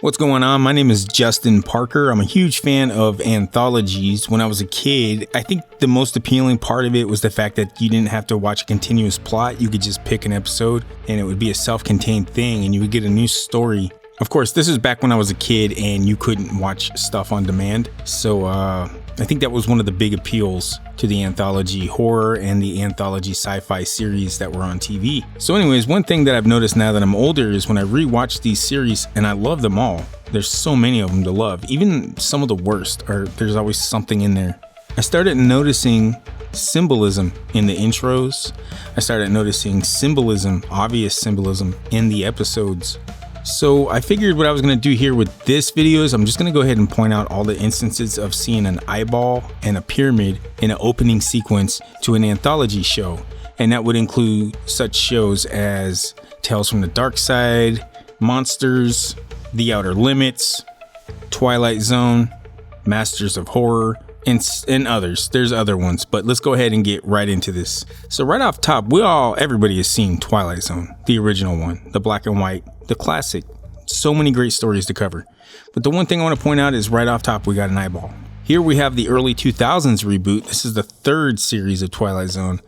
What's going on? My name is Justin Parker. I'm a huge fan of anthologies. When I was a kid, I think the most appealing part of it was the fact that you didn't have to watch a continuous plot. You could just pick an episode and it would be a self-contained thing and you would get a new story. Of course, this is back when I was a kid and you couldn't watch stuff on demand. So I think that was one of the big appeals to the anthology horror and the anthology sci-fi series that were on TV. So anyways, one thing that I've noticed now that I'm older is when I rewatch these series, and I love them all, there's so many of them to love, even some of the worst, or there's always something in there. I started noticing symbolism in the intros. I started noticing symbolism, obvious symbolism in the episodes. So I figured what I was going to do here with this video is I'm just going to go ahead and point out all the instances of seeing an eyeball and a pyramid in an opening sequence to an anthology show. And that would include such shows as Tales from the Darkside, Monsters, The Outer Limits, Twilight Zone, Masters of Horror, and others. There's other ones, but let's go ahead and get right into this. So right off top, everybody has seen Twilight Zone, the original one, the black and white, the classic. So many great stories to cover. But the one thing I want to point out is right off top, we got an eyeball. Here we have the early 2000s reboot. This is the third series of Twilight Zone.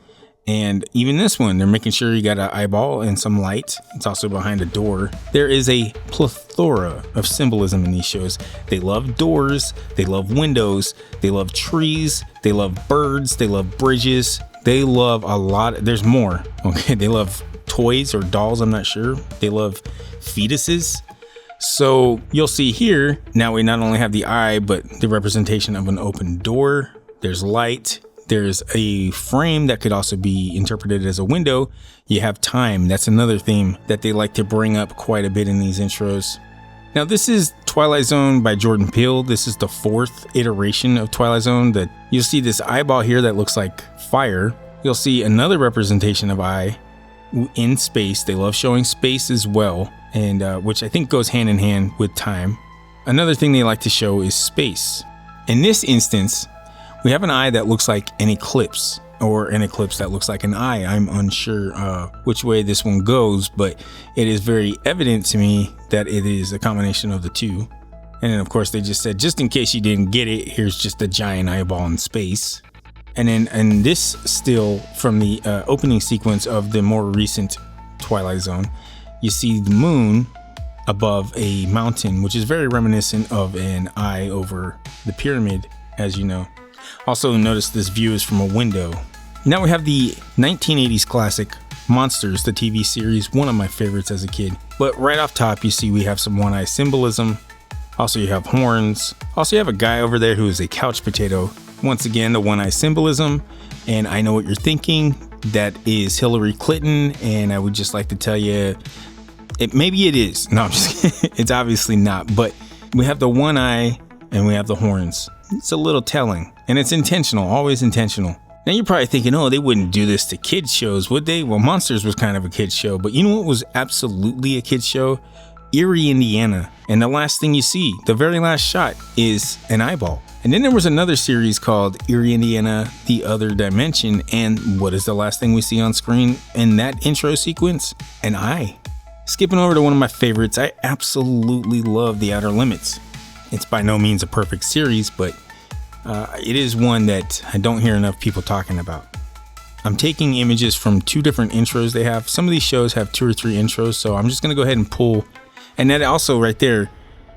And even this one, they're making sure you got an eyeball and some light. It's also behind a door. There is a plethora of symbolism in these shows. They love doors, they love windows, they love trees, they love birds, they love bridges. They love a lot. There's more. Okay, they love toys or dolls, I'm not sure. They love fetuses. So you'll see here, now we not only have the eye, but the representation of an open door. There's light. There's a frame that could also be interpreted as a window. You have time. That's another theme that they like to bring up quite a bit in these intros. Now, this is Twilight Zone by Jordan Peele. This is the fourth iteration of Twilight Zone. That you'll see this eyeball here that looks like fire. You'll see another representation of eye in space. They love showing space as well, and which I think goes hand in hand with time. Another thing they like to show is space. In this instance, we have an eye that looks like an eclipse, or an eclipse that looks like an eye. I'm unsure which way this one goes, but it is very evident to me that it is a combination of the two. And then of course they just said, just in case you didn't get it, here's just a giant eyeball in space. And then and this still from the opening sequence of the more recent Twilight Zone, you see the moon above a mountain, which is very reminiscent of an eye over the pyramid, as you know. Also notice this view is from a window. Now we have the 1980s classic Monsters, the TV series, one of my favorites as a kid. But right off top, you see we have some one-eye symbolism. Also you have horns. Also you have a guy over there who is a couch potato. Once again, the one-eye symbolism. And I know what you're thinking. That is Hillary Clinton. And I would just like to tell you, maybe it is. No, I'm just kidding. It's obviously not. But we have the one eye and we have the horns. It's a little telling, and it's intentional, always intentional. Now you're probably thinking, oh, they wouldn't do this to kids shows, would they? Well, Monsters was kind of a kids show, but you know what was absolutely a kids show? Erie, Indiana. And the last thing you see, the very last shot, is an eyeball. And then there was another series called Erie, Indiana, The Other Dimension. And what is the last thing we see on screen in that intro sequence? An eye. Skipping over to one of my favorites, I absolutely love The Outer Limits. It's by no means a perfect series, but it is one that I don't hear enough people talking about. I'm taking images from two different intros they have. Some of these shows have 2 or 3 intros, so I'm just going to go ahead and pull. And that also right there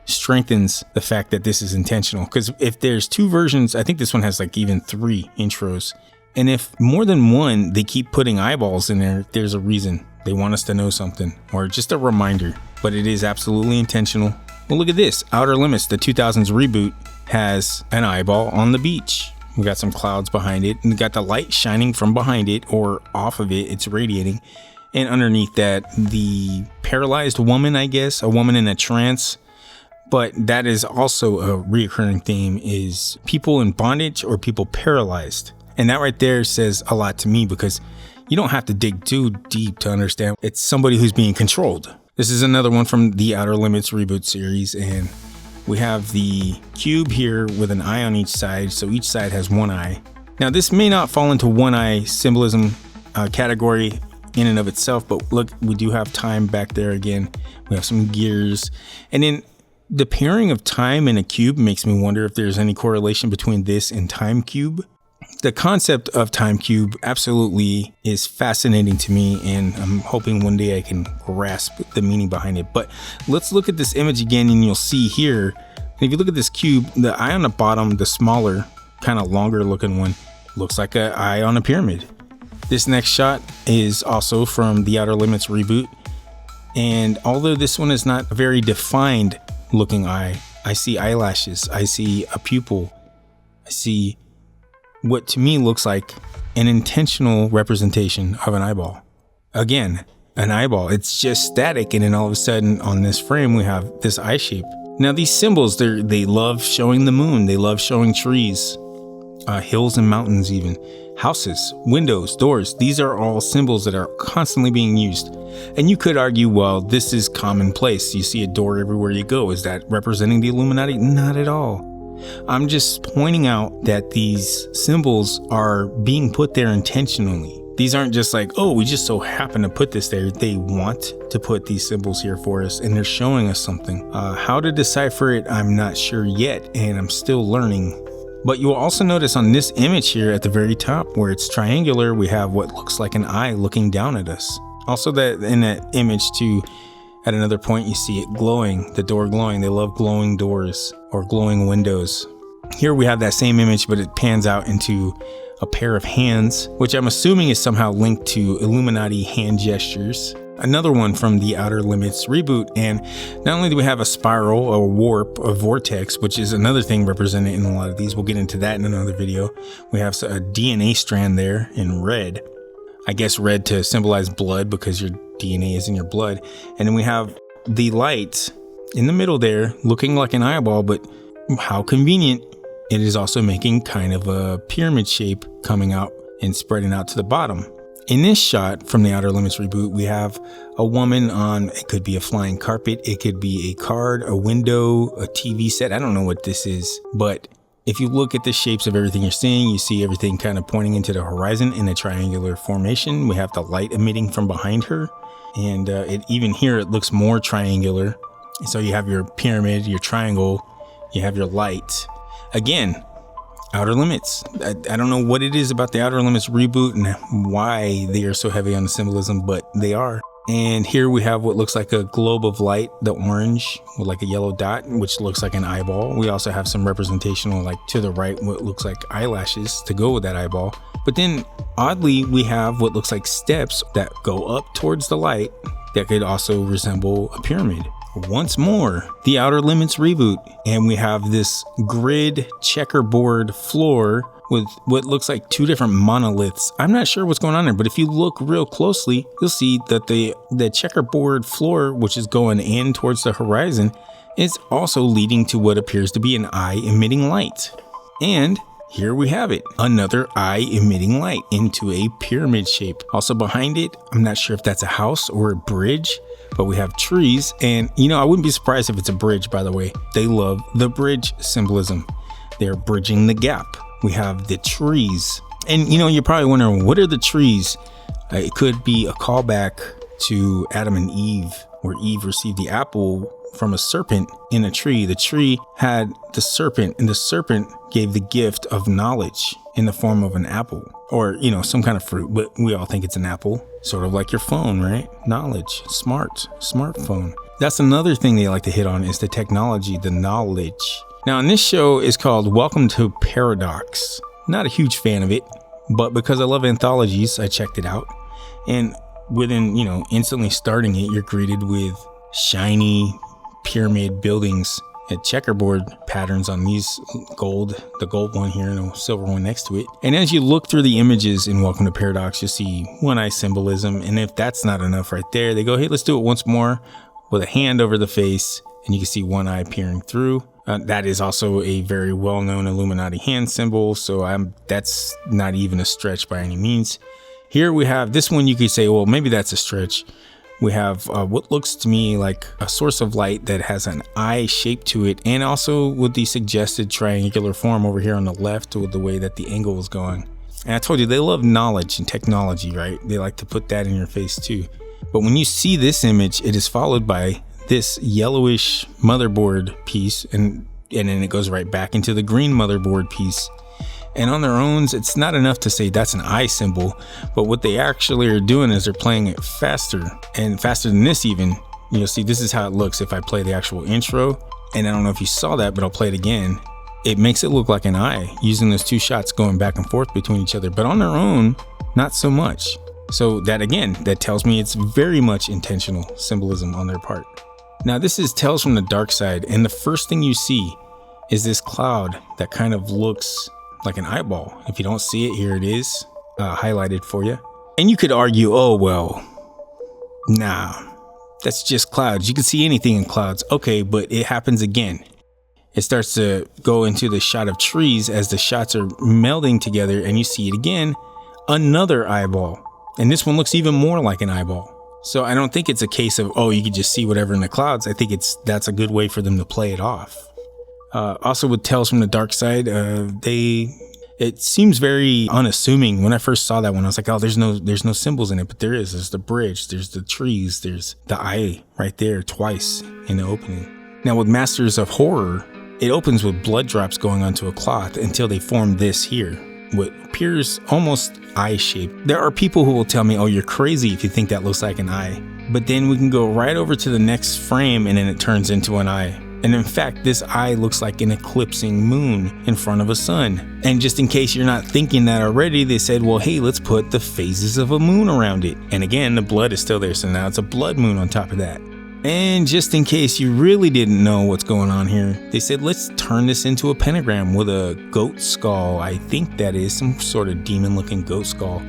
strengthens the fact that this is intentional. Because if there's 2 versions, I think this one has like even 3 intros. And if more than one, they keep putting eyeballs in there, there's a reason. They want us to know something, or just a reminder. But it is absolutely intentional. Well, look at this. Outer Limits, the 2000s reboot, has an eyeball on the beach. We got some clouds behind it, and we got the light shining from behind it, or off of it. It's radiating. And underneath that, the paralyzed woman, I guess, a woman in a trance. But that is also a reoccurring theme, is people in bondage or people paralyzed. And that right there says a lot to me, because You don't have to dig too deep to understand it's somebody who's being controlled. This is another one from the Outer Limits reboot series, and we have the cube here with an eye on each side, so each side has one eye. Now this may not fall into one eye symbolism category in and of itself, but look, we do have time back there again. We have some gears, and then the pairing of time and a cube makes me wonder if there's any correlation between this and Time Cube. The concept of Time Cube absolutely is fascinating to me, and I'm hoping one day I can grasp the meaning behind it. But let's look at this image again, and you'll see here, if you look at this cube, the eye on the bottom, the smaller, kind of longer looking one, looks like an eye on a pyramid. This next shot is also from the Outer Limits reboot, and although this one is not a very defined looking eye, I see eyelashes, I see a pupil, I see what to me looks like an intentional representation of an eyeball. Again, an eyeball, it's just static, and then all of a sudden on this frame we have this eye shape. Now these symbols, they love showing the moon, they love showing trees, hills and mountains even, houses, windows, doors. These are all symbols that are constantly being used. And you could argue, well, this is commonplace. You see a door everywhere you go. Is that representing the Illuminati? Not at all. I'm just pointing out that these symbols are being put there intentionally. These aren't just like, oh, we just so happen to put this there. They want to put these symbols here for us, and they're showing us something. How to decipher it, I'm not sure yet, and I'm still learning. But you will also notice on this image here at the very top where it's triangular, we have what looks like an eye looking down at us. Also that in that image too, at another point you see it glowing, the door glowing. They love glowing doors or glowing windows. Here we have that same image, but it pans out into a pair of hands, which I'm assuming is somehow linked to Illuminati hand gestures. Another one from the Outer Limits reboot, and not only do we have a spiral, a warp, a vortex, which is another thing represented in a lot of these. We'll get into that in another video. We have a DNA strand there in red. I guess red to symbolize blood because your DNA is in your blood. And then we have the light in the middle there looking like an eyeball, but how convenient. It is also making kind of a pyramid shape coming out and spreading out to the bottom. In this shot from the Outer Limits reboot, we have a woman on, it could be a flying carpet, it could be a card, a window, a TV set. I don't know what this is, but if you look at the shapes of everything you're seeing, you see everything kind of pointing into the horizon in a triangular formation. We have the light emitting from behind her, and even here it looks more triangular. So you have your pyramid, your triangle, you have your light. Again, Outer Limits. I don't know what it is about the Outer Limits reboot and why they are so heavy on the symbolism, but they are. And here we have what looks like a globe of light, the orange with like a yellow dot, which looks like an eyeball. We also have some representational, like to the right, what looks like eyelashes to go with that eyeball. But then oddly, we have what looks like steps that go up towards the light that could also resemble a pyramid. Once more, the Outer Limits reboot, and we have this grid checkerboard floor with what looks like two different monoliths. I'm not sure what's going on there, but if you look real closely, you'll see that the checkerboard floor, which is going in towards the horizon, is also leading to what appears to be an eye emitting light. And here we have it, another eye emitting light into a pyramid shape. Also behind it, I'm not sure if that's a house or a bridge, but we have trees, and I wouldn't be surprised if it's a bridge, by the way. They love the bridge symbolism. They're bridging the gap. We have the trees, and you're probably wondering, what are the trees? It could be a callback to Adam and Eve, where Eve received the apple from a serpent in a tree. The tree had the serpent, and the serpent gave the gift of knowledge in the form of an apple, or some kind of fruit, but we all think it's an apple. Sort of like your phone, right? Knowledge, smartphone. That's another thing they like to hit on, is the technology, the knowledge. Now, in this show is called Welcome to Paradox. Not a huge fan of it, but because I love anthologies, I checked it out. And within, instantly starting it, you're greeted with shiny pyramid buildings and checkerboard patterns on these the gold one here and a silver one next to it. And as you look through the images in Welcome to Paradox, you'll see one eye symbolism. And if that's not enough right there, they go, hey, let's do it once more with a hand over the face, and you can see one eye peering through. That is also a very well-known Illuminati hand symbol, so that's not even a stretch by any means. Here we have this one. You could say, well, maybe that's a stretch. We have what looks to me like a source of light that has an eye shape to it, and also with the suggested triangular form over here on the left with the way that the angle is going. And I told you, they love knowledge and technology, right? They like to put that in your face too. But when you see this image, it is followed by this yellowish motherboard piece, and then it goes right back into the green motherboard piece. And on their own, it's not enough to say that's an eye symbol, but what they actually are doing is they're playing it faster, and faster than this even. You'll see this is how it looks if I play the actual intro, and I don't know if you saw that, but I'll play it again. It makes it look like an eye using those two shots going back and forth between each other, but on their own, not so much. So that again, that tells me it's very much intentional symbolism on their part. Now this is Tales from the Darkside, and the first thing you see is this cloud that kind of looks like an eyeball. If you don't see it, here it is highlighted for you. And you could argue, oh well, nah, that's just clouds. You can see anything in clouds. Okay, but it happens again. It starts to go into the shot of trees as the shots are melding together, and you see it again, another eyeball. And this one looks even more like an eyeball. So I don't think it's a case of, oh, you could just see whatever in the clouds. I think that's a good way for them to play it off. Also with Tales from the Darkside, it seems very unassuming. When I first saw that one, I was like, oh, there's no symbols in it, but there is. There's the bridge, there's the trees, there's the eye right there twice in the opening. Now with Masters of Horror, it opens with blood drops going onto a cloth until they form this here, what appears almost eye-shaped. There are people who will tell me, oh, you're crazy if you think that looks like an eye. But then we can go right over to the next frame and then it turns into an eye. And in fact, this eye looks like an eclipsing moon in front of a sun. And just in case you're not thinking that already, they said, well, hey, let's put the phases of a moon around it. And again, the blood is still there, so now it's a blood moon on top of that. And just in case you really didn't know what's going on here, they said, let's turn this into a pentagram with a goat skull. I think that is some sort of demon-looking goat skull.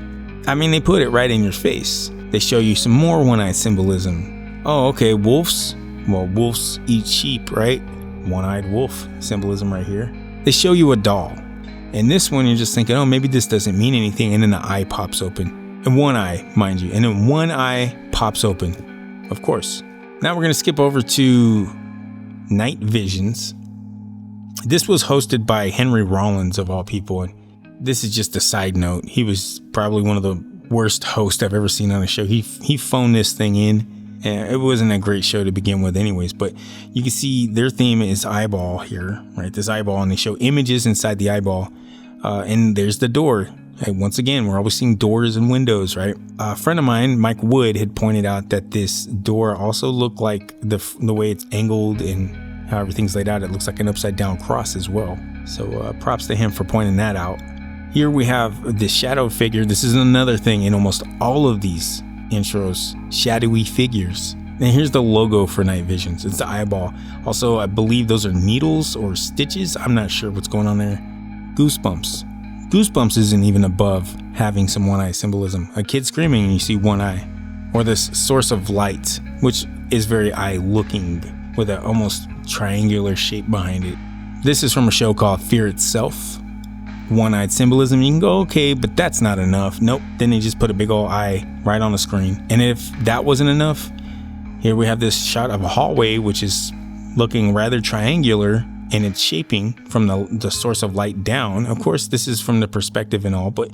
I mean, they put it right in your face. They show you some more one-eyed symbolism. Oh, okay, wolves. Well, wolves eat sheep, right? One-eyed wolf symbolism right here. They show you a doll. And this one, you're just thinking, oh, maybe this doesn't mean anything. And then the eye pops open. And one eye, mind you. And then one eye pops open. Of course. Now we're going to skip over to Night Visions. This was hosted by Henry Rollins, of all people. And this is just a side note. He was probably one of the worst hosts I've ever seen on a show. He phoned this thing in. And it wasn't a great show to begin with anyways, but you can see their theme is eyeball here, right? This eyeball, and they show images inside the eyeball. And there's the door. And once again, we're always seeing doors and windows, right? A friend of mine, Mike Wood, had pointed out that this door also looked like the way it's angled and how everything's laid out. It looks like an upside down cross as well. So props to him for pointing that out. Here we have the shadow figure. This is another thing in almost all of these intros, shadowy figures. And here's the logo for Night Visions. It's the eyeball. Also, I believe those are needles or stitches. I'm not sure what's going on there. Goosebumps. Goosebumps isn't even above having some one eye symbolism. A kid screaming and you see one eye. Or this source of light, which is very eye looking with an almost triangular shape behind it. This is from a show called Fear Itself. One-eyed symbolism, you can go, okay, but that's not enough. Nope. Then they just put a big old eye right on the screen. And if that wasn't enough, here we have this shot of a hallway, which is looking rather triangular, and it's shaping from the source of light down. Of course, this is from the perspective and all, but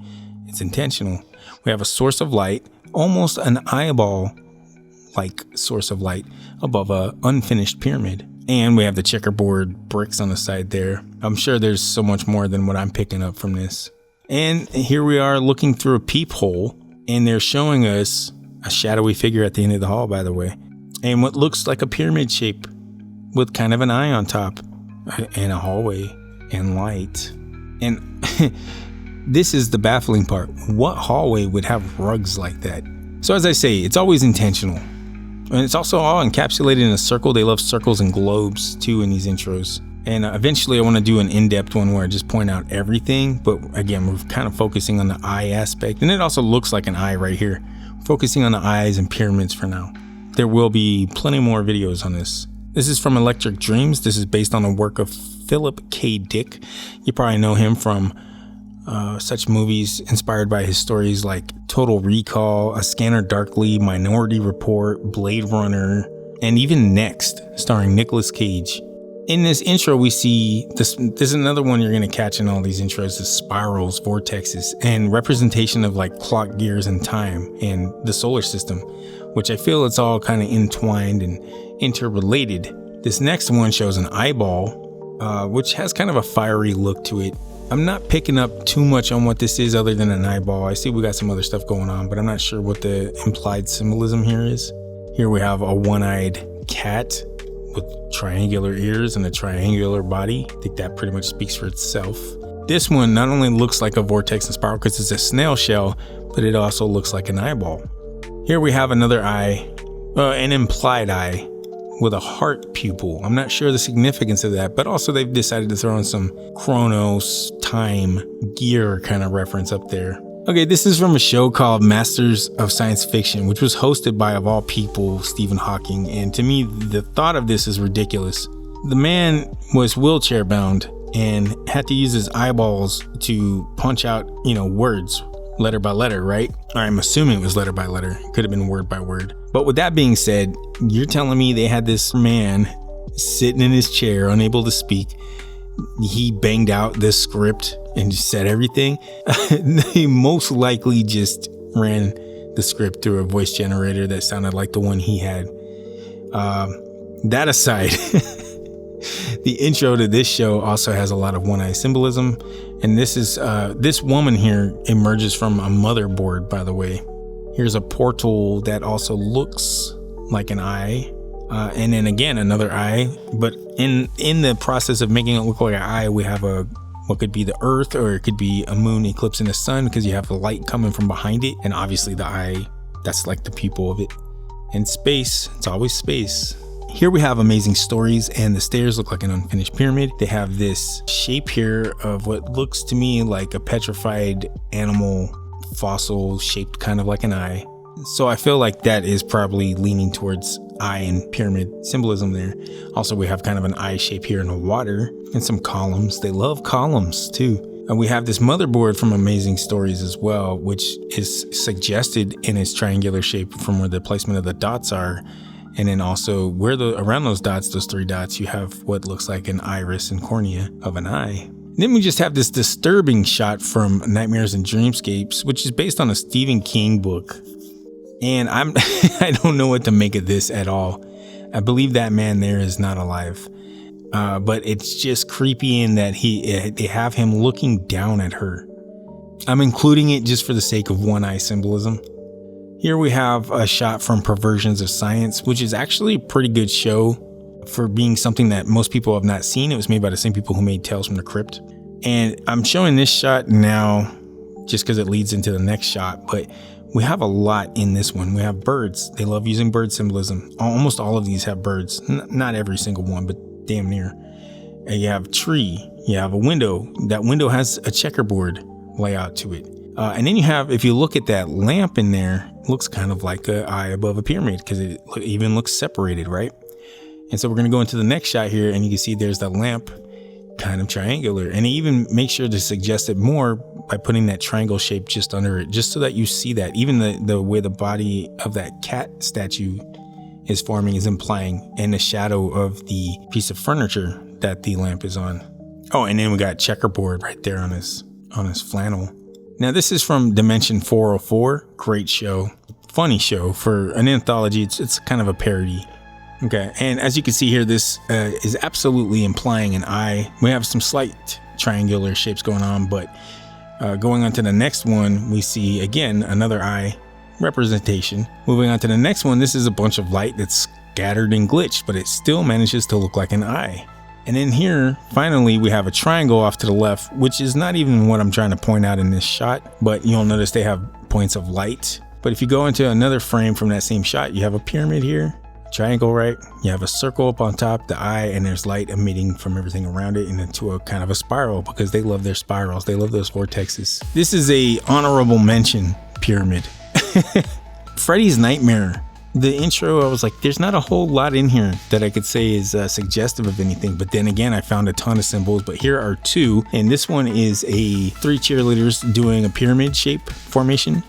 it's intentional. We have a source of light, almost an eyeball-like source of light above a unfinished pyramid. And we have the checkerboard bricks on the side there. I'm sure there's so much more than what I'm picking up from this. And here we are looking through a peephole, and they're showing us a shadowy figure at the end of the hall, by the way. And what looks like a pyramid shape with kind of an eye on top, and a hallway and light. And this is the baffling part. What hallway would have rugs like that? So as I say, it's always intentional. And it's also all encapsulated in a circle. They love circles and globes too in these intros. And eventually I want to do an in-depth one where I just point out everything. But again, we're kind of focusing on the eye aspect. And it also looks like an eye right here. Focusing on the eyes and pyramids for now. There will be plenty more videos on this. This is from Electric Dreams. This is based on the work of Philip K. Dick. You probably know him from such movies inspired by his stories like Total Recall, A Scanner Darkly, Minority Report, Blade Runner, and even Next, starring Nicolas Cage. In this intro, we see this is another one you're going to catch in all these intros, the spirals, vortexes, and representation of like clock gears and time and the solar system, which I feel it's all kind of entwined and interrelated. This next one shows an eyeball, which has kind of a fiery look to it. I'm not picking up too much on what this is other than an eyeball. I see we got some other stuff going on, but I'm not sure what the implied symbolism here is. Here we have a one-eyed cat with triangular ears and a triangular body. I think that pretty much speaks for itself. This one not only looks like a vortex and spiral because it's a snail shell, but it also looks like an eyeball. Here we have another eye, an implied eye with a heart pupil. I'm not sure the significance of that, but also they've decided to throw in some Chronos, time, gear kind of reference up there. Okay, this is from a show called Masters of Science Fiction, which was hosted by, of all people, Stephen Hawking. And to me, the thought of this is ridiculous. The man was wheelchair bound and had to use his eyeballs to punch out, words, letter by letter, right? Or I'm assuming it was letter by letter. It could have been word by word. But with that being said, you're telling me they had this man sitting in his chair, unable to speak. He banged out this script and just said everything. They most likely just ran the script through a voice generator that sounded like the one he had. That aside, the intro to this show also has a lot of one-eye symbolism. And this is this woman here emerges from a motherboard, by the way. Here's a portal that also looks like an eye. And then again, another eye. But in the process of making it look like an eye, we have what could be the earth, or it could be a moon eclipsing the sun, because you have the light coming from behind it. And obviously the eye, that's like the pupil of it. And space, it's always space. Here we have amazing stories, and the stairs look like an unfinished pyramid. They have this shape here of what looks to me like a petrified animal fossil shaped kind of like an eye. So I feel like that is probably leaning towards eye and pyramid symbolism there. Also, we have kind of an eye shape here in the water and some columns. They love columns too. And we have this motherboard from Amazing Stories as well, which is suggested in its triangular shape from where the placement of the dots are. And then also around those dots, those three dots, you have what looks like an iris and cornea of an eye. Then we just have this disturbing shot from Nightmares and Dreamscapes, which is based on a Stephen King book. And I don't know what to make of this at all. I believe that man there is not alive. But it's just creepy in that they have him looking down at her. I'm including it just for the sake of one eye symbolism. Here we have a shot from Perversions of Science, which is actually a pretty good show for being something that most people have not seen. It was made by the same people who made Tales from the Crypt. And I'm showing this shot now just because it leads into the next shot, but we have a lot in this one. We have birds. They love using bird symbolism. Almost all of these have birds. Not every single one, but damn near. And you have a tree. You have a window. That window has a checkerboard layout to it. And then you have, if you look at that lamp in there, it looks kind of like an eye above a pyramid because it even looks separated, right? And so we're going to go into the next shot here, and you can see there's that lamp kind of triangular. And they even make sure to suggest it more by putting that triangle shape just under it, just so that you see that. Even the way the body of that cat statue is forming is implying in the shadow of the piece of furniture that the lamp is on. Oh, and then we got checkerboard right there on his flannel. Now this is from Dimension 404. Great show. Funny show for an anthology. It's kind of a parody. Okay, and as you can see here, this is absolutely implying an eye. We have some slight triangular shapes going on, but going on to the next one, we see again another eye representation. Moving on to the next one, this is a bunch of light that's scattered and glitched, but it still manages to look like an eye. And then here, finally, we have a triangle off to the left, which is not even what I'm trying to point out in this shot, but you'll notice they have points of light. But if you go into another frame from that same shot, you have a pyramid here, triangle, right? You have a circle up on top, the eye, and there's light emitting from everything around it and into a kind of a spiral, because they love their spirals. They love those vortexes. This is a honorable mention pyramid. Freddy's Nightmare the intro, I was like, there's not a whole lot in here that I could say is suggestive of anything. But then again, I found a ton of symbols, but here are two. And this one is three cheerleaders doing a pyramid shape formation.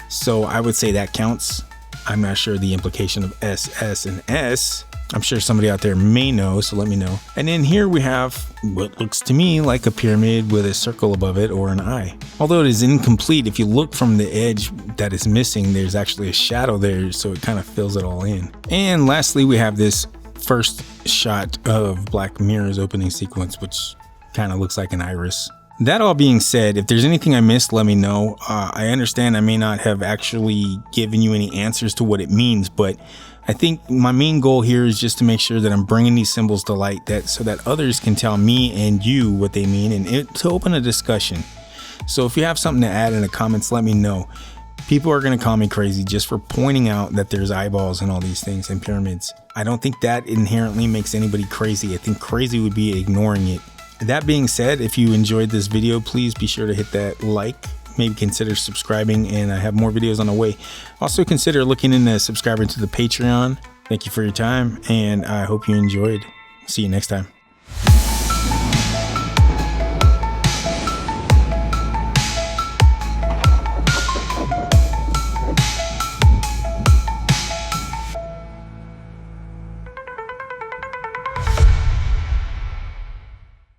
So I would say that counts. I'm not sure the implication of S, S, and S. I'm sure somebody out there may know, so let me know. And then here we have what looks to me like a pyramid with a circle above it or an eye. Although it is incomplete, if you look from the edge that is missing, there's actually a shadow there, so it kind of fills it all in. And lastly, we have this first shot of Black Mirror's opening sequence, which kind of looks like an iris. That all being said, if there's anything I missed, let me know. I understand I may not have actually given you any answers to what it means, but I think my main goal here is just to make sure that I'm bringing these symbols to light so that others can tell me and you what they mean, and to open a discussion. So if you have something to add in the comments, let me know. People are going to call me crazy just for pointing out that there's eyeballs and all these things and pyramids. I don't think that inherently makes anybody crazy. I think crazy would be ignoring it. That being said, if you enjoyed this video, please be sure to hit that like. Maybe consider subscribing, and I have more videos on the way. Also consider looking into subscribing to the Patreon. Thank you for your time, and I hope you enjoyed. See you next time.